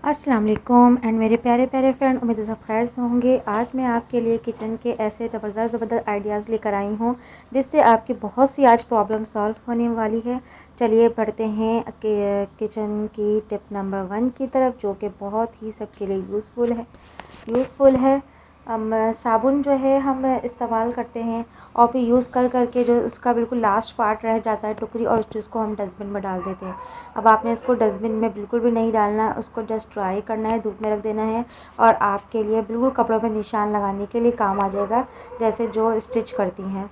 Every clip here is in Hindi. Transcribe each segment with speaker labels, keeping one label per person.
Speaker 1: अस्सलाम वालेकुम एंड मेरे प्यारे प्यारे फ्रेंड, उम्मीद है सब खैर से होंगे। आज मैं आपके लिए किचन के ऐसे ज़बरदस्त आइडियाज़ लेकर आई हूँ जिससे आपकी बहुत सी आज प्रॉब्लम सॉल्व होने वाली है। चलिए बढ़ते हैं किचन की टिप नंबर 1 की तरफ, जो कि बहुत ही सबके लिए यूज़फुल है। साबुन जो है हम इस्तेमाल करते हैं और फिर यूज़ कर के जो उसका बिल्कुल लास्ट पार्ट रह जाता है टुकड़ी, और उस चीज़ को हम डस्टबिन में डाल देते हैं। अब आपने इसको डस्टबिन में बिल्कुल भी नहीं डालना, उसको जस्ट ड्राई करना है, धूप में रख देना है और आपके लिए बिल्कुल कपड़ों में निशान लगाने के लिए काम आ जाएगा, जैसे जो स्टिच करती हैं।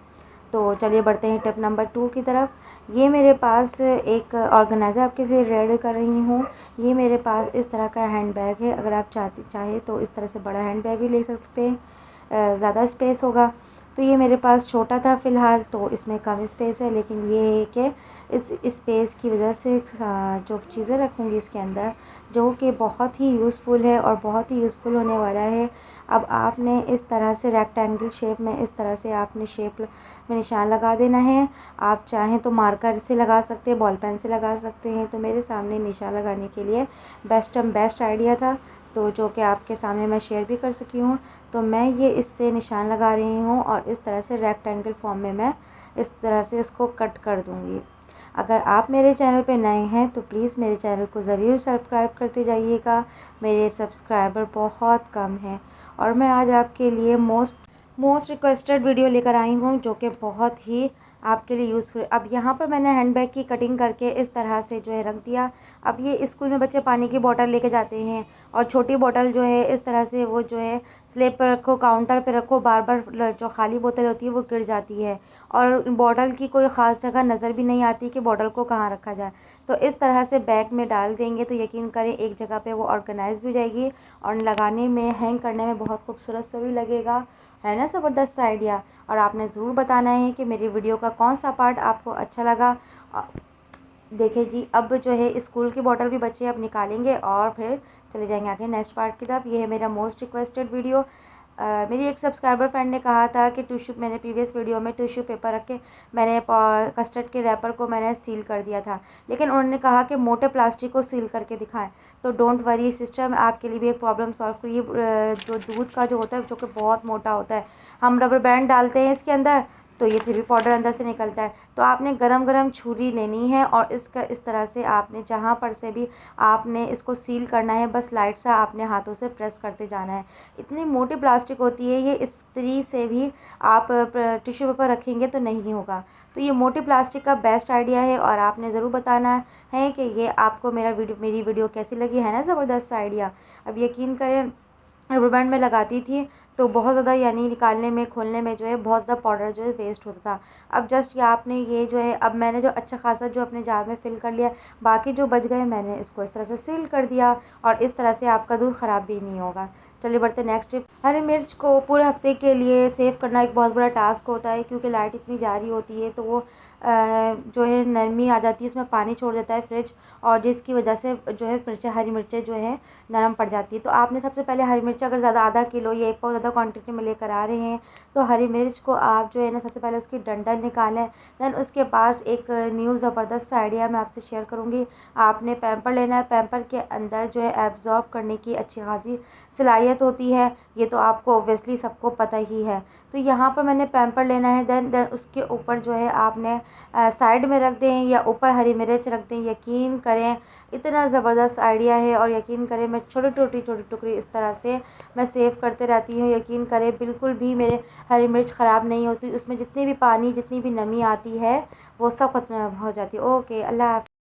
Speaker 1: तो चलिए बढ़ते हैं टिप नंबर 2 की तरफ। ये मेरे पास एक ऑर्गेनाइज़र आपके लिए रेडी कर रही हूँ। ये मेरे पास इस तरह का हैंड बैग है। अगर आप चाहे तो इस तरह से बड़ा हैंड बैग भी ले सकते हैं, ज़्यादा स्पेस होगा। तो ये मेरे पास छोटा था फ़िलहाल, तो इसमें कम स्पेस है, लेकिन ये है कि इस स्पेस की वजह से जो चीज़ें रखूँगी इसके अंदर, जो कि बहुत ही यूज़फुल है और बहुत ही यूज़फुल होने वाला है। अब आपने इस तरह से रेक्टेंगल शेप में इस तरह से आपने शेप में निशान लगा देना है। आप चाहें तो मार्कर से लगा सकते हैं, बॉल पेन से लगा सकते हैं। तो मेरे सामने निशान लगाने के लिए बेस्ट आइडिया था, तो जो कि आपके सामने मैं शेयर भी कर सकी हूँ। तो मैं ये इससे निशान लगा रही हूँ और इस तरह से रेक्टेंगल फॉर्म में मैं इस तरह से इसको कट कर दूँगी। अगर आप मेरे चैनल पे नए हैं तो प्लीज़ मेरे चैनल को ज़रूर सब्सक्राइब करते जाइएगा। मेरे सब्सक्राइबर बहुत कम हैं और मैं आज आपके लिए मोस्ट रिक्वेस्टेड वीडियो लेकर आई हूँ, जो कि बहुत ही आपके लिए यूज़फुल। अब यहाँ पर मैंने हैंडबैग की कटिंग करके इस तरह से जो है रख दिया। अब ये स्कूल में बच्चे पानी की बोतल लेके जाते हैं और छोटी बोतल जो है इस तरह से वो जो है स्लेब पर रखो, काउंटर पे रखो, बार बार जो खाली बोतल होती है वो गिर जाती है और बॉटल की कोई ख़ास जगह नज़र भी नहीं आती कि बॉटल को कहाँ रखा जाए। तो इस तरह से बैग में डाल देंगे तो यकीन करें एक जगह पे वो ऑर्गेनाइज भी रहेगी और लगाने में, हैंग करने में बहुत खूबसूरत सा भी लगेगा। है ना ज़बरदस्त आइडिया। और आपने ज़रूर बताना है कि मेरी वीडियो का कौन सा पार्ट आपको अच्छा लगा। देखिए जी, अब जो है स्कूल की बॉटल भी बच्चे अब निकालेंगे और फिर चले जाएंगे आगे नेक्स्ट पार्ट की तरफ। ये है मेरा मोस्ट रिक्वेस्टेड वीडियो। मेरी एक सब्सक्राइबर फ्रेंड ने कहा था कि मैंने प्रीवियस वीडियो में टिश्यू पेपर रख के मैंने कस्टर्ड के रैपर को मैंने सील कर दिया था, लेकिन उन्होंने कहा कि मोटे प्लास्टिक को सील करके दिखाएं। तो डोंट वरी सिस्टर, मैं आपके लिए भी एक प्रॉब्लम सॉल्व करिए। जो दूध का जो होता है, जो कि बहुत मोटा होता है, हम रबर बैंड डालते हैं इसके अंदर तो ये फिर भी पाउडर अंदर से निकलता है। तो आपने गरम छुरी लेनी है और इसका इस तरह से आपने जहाँ पर से भी आपने इसको सील करना है, बस लाइट सा आपने हाथों से प्रेस करते जाना है। इतनी मोटी प्लास्टिक होती है, ये इस्त्री से भी आप टिश्यू पेपर रखेंगे तो नहीं होगा। तो ये मोटी प्लास्टिक का बेस्ट आइडिया है और आपने ज़रूर बताना है कि ये आपको मेरी वीडियो कैसी लगी। है ना ज़बरदस्त आइडिया। अब यकीन करें, रबर बैंड में लगाती थी तो बहुत ज़्यादा यानी निकालने में, खोलने में जो है बहुत ज़्यादा पाउडर जो है वेस्ट होता था। अब जस्ट ये आपने ये जो है, अब मैंने जो अच्छा खासा जो अपने जार में फ़िल कर लिया, बाकी जो बच गए मैंने इसको इस तरह से सील कर दिया और इस तरह से आपका दूध ख़राब भी नहीं होगा। चलिए बढ़ते नेक्स्ट टिप। हरी मिर्च को पूरे हफ्ते के लिए सेव करना एक बहुत बड़ा टास्क होता है, क्योंकि लाइट इतनी जा रही होती है तो वो जो है नरमी आ जाती है, इसमें पानी छोड़ देता है फ्रिज, और जिसकी वजह से जो है हरी मिर्चें जो है नरम पड़ जाती है। तो आपने सबसे पहले हरी मिर्च अगर ज़्यादा आधा किलो या 1 पाव ज़्यादा क्वांटिटी में लेकर आ रहे हैं तो हरी मिर्च को आप जो है ना सबसे पहले उसकी डंठल निकालें। दैन उसके बाद एक न्यू ज़बरदस्त आइडिया मैं आपसे शेयर करूँगी। आपने पैम्पर लेना है, पैम्पर के अंदर जो है एब्जॉर्ब करने की अच्छी खासी सलाहियत होती है, ये तो आपको ऑब्वियसली सबको पता ही है। तो यहाँ पर मैंने पैम्पर लेना है, देन उसके ऊपर जो है आपने साइड में रख दें या ऊपर हरी मिर्च रख दें। यकीन करें इतना ज़बरदस्त आइडिया है और यकीन करें मैं छोटी टुकड़ी इस तरह से मैं सेव करते रहती हूँ। यकीन करें बिल्कुल भी मेरे हरी मिर्च ख़राब नहीं होती, उसमें जितनी भी पानी, जितनी भी नमी आती है वो सब खत्म हो जाती है। ओके, अल्लाह हाफ़िज़।